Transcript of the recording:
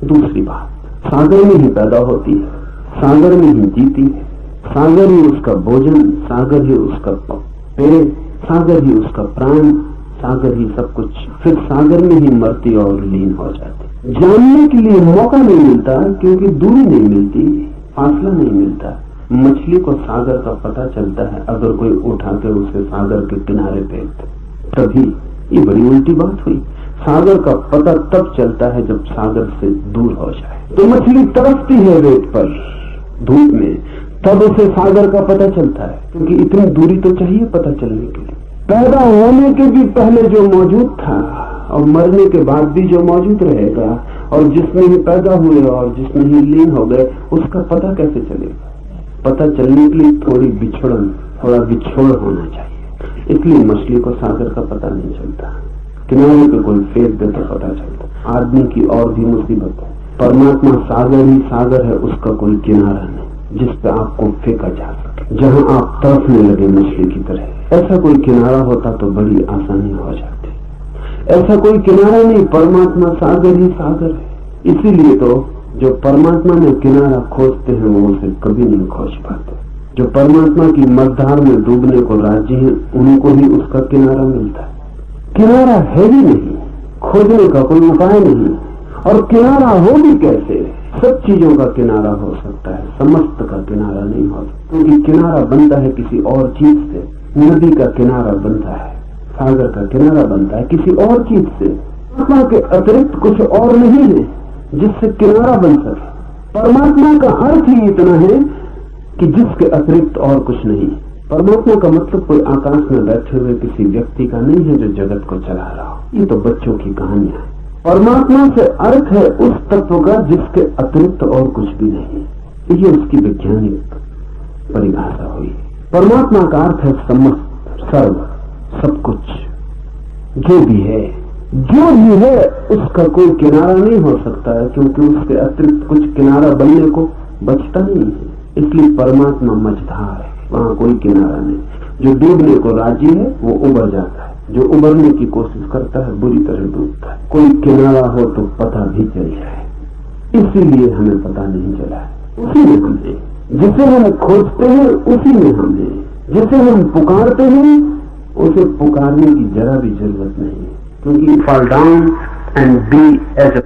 दूसरी बात, सागर में ही पैदा होती है, सागर में ही जीती है, सागर ही उसका भोजन, सागर ही उसका पेय, सागर ही उसका प्राण, सागर ही सब कुछ, फिर सागर में ही मरती और लीन हो जाती। जानने के लिए मौका नहीं मिलता क्योंकि दूरी नहीं मिलती, फासला नहीं मिलता। मछली को सागर का पता चलता है अगर कोई उठाकर उसे सागर के किनारे फेंक दे, तभी। ये बड़ी उल्टी बात हुई। सागर का पता तब चलता है जब सागर से दूर हो जाए। तो मछली तरसती है रेत पर धूप में, तब उसे सागर का पता चलता है, क्योंकि इतनी दूरी तो चाहिए पता चलने के लिए। पैदा होने के भी पहले जो मौजूद था और मरने के बाद भी जो मौजूद रहेगा, और जिसमें ही पैदा हुए और जिसमें ही लीन हो गए, उसका पता कैसे चलेगा? पता चलने के लिए थोड़ी बिछड़न, थोड़ा विछोड़ होना चाहिए। इसलिए मछली को सागर का पता नहीं चलता, किनारे पे कोई फेंक दे तो पता चलता। आदमी की और भी मुसीबत है, परमात्मा सागर ही सागर है, उसका कोई किनारा नहीं जिस पे आपको फेंका जा सके, जहां आप तरसने लगे मछली की तरह। ऐसा कोई किनारा होता तो बड़ी आसानी हो जाती। ऐसा कोई किनारा नहीं, परमात्मा सागर ही सागर है। इसीलिए तो जो परमात्मा में किनारा खोजते हैं वो उसे कभी नहीं खोज पाते। जो परमात्मा की मझधार में डूबने को राजी हैं, उनको ही उसका किनारा मिलता है। किनारा है ही नहीं, खोजने का कोई उपाय नहीं। और किनारा हो भी कैसे? सब चीजों का किनारा हो सकता है, समस्त का किनारा नहीं हो सकता, क्योंकि किनारा बनता है किसी और चीज से। नदी का किनारा बनता है, सागर का किनारा बनता है किसी और चीज से। परमात्मा के अतिरिक्त कुछ और नहीं है जिससे किनारा बन सके। परमात्मा का अर्थ ही इतना है कि जिसके अतिरिक्त और कुछ नहीं। परमात्मा का मतलब कोई आकाश में बैठे हुए किसी व्यक्ति का नहीं है जो जगत को चला रहा हो। ये तो बच्चों की कहानियां है। परमात्मा से अर्थ है उस तत्व का जिसके अतिरिक्त और कुछ भी नहीं। ये उसकी वैज्ञानिक परिभाषा हुई। परमात्मा का अर्थ है समस्त, सर्व, सब कुछ, जो भी है। जो भी है उसका कोई किनारा नहीं हो सकता है, क्योंकि उसके अतिरिक्त कुछ किनारा बनने को बचता नहीं है। इसलिए परमात्मा मझधार है, वहां कोई किनारा नहीं। जो डूबने को राजी है वो उबर जाता है, जो उबरने की कोशिश करता है बुरी तरह डूबता है। कोई किनारा हो तो पता भी चल जाए, इसीलिए हमें पता नहीं चला। उसी में हम हैं, जिसे हम खोजते हैं उसी में हम हैं, जिसे हम पुकारते हैं उसे पुकारने की जरा भी जरूरत नहीं है, क्योंकि fall down and be as a